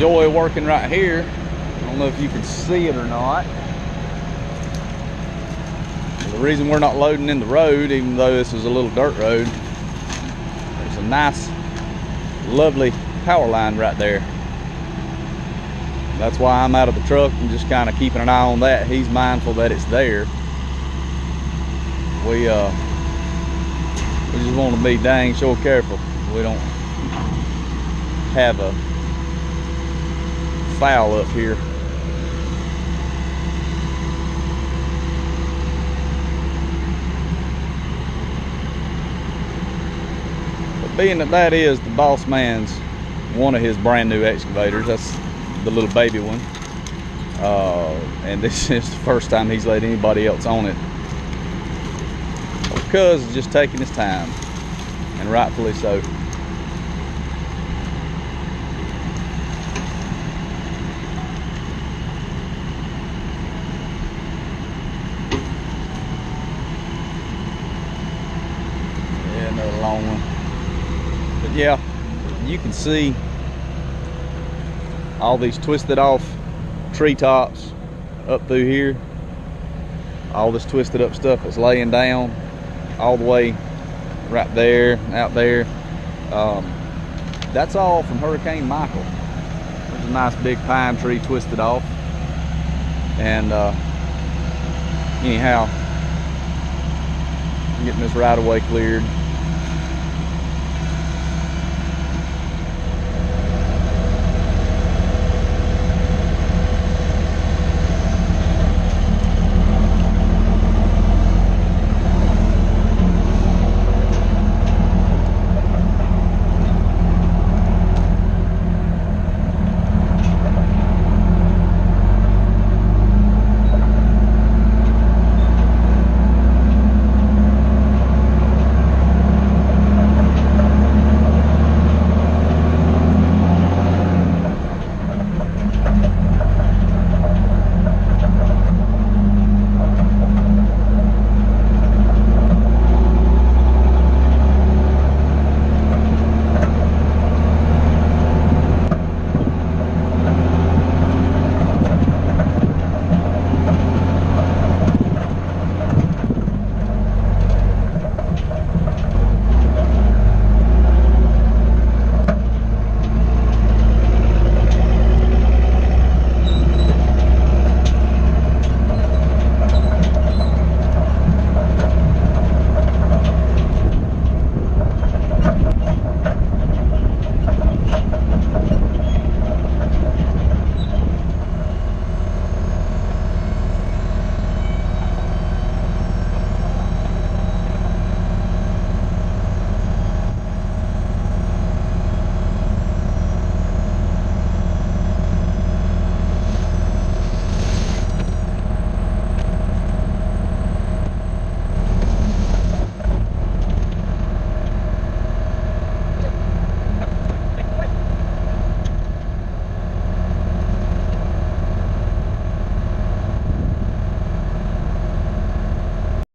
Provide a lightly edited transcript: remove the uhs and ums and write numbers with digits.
enjoy working right here. I don't know if you can see it or not. The reason we're not loading in the road, even though this is a little dirt road, there's a nice, lovely power line right there. That's why I'm out of the truck and just kind of keeping an eye on that. He's mindful that it's there. We just want to be dang sure careful. We don't have a foul up here. But being that is the boss man's one of his brand new excavators, that's the little baby one, and this is the first time he's let anybody else on it, because he's just taking his time, and rightfully so. Yeah, another long one. But yeah, you can see all these twisted off treetops up through here. All this twisted up stuff that's laying down all the way right there, out there. That's all from Hurricane Michael. There's a nice big pine tree twisted off. And anyhow, I'm getting this right of way cleared.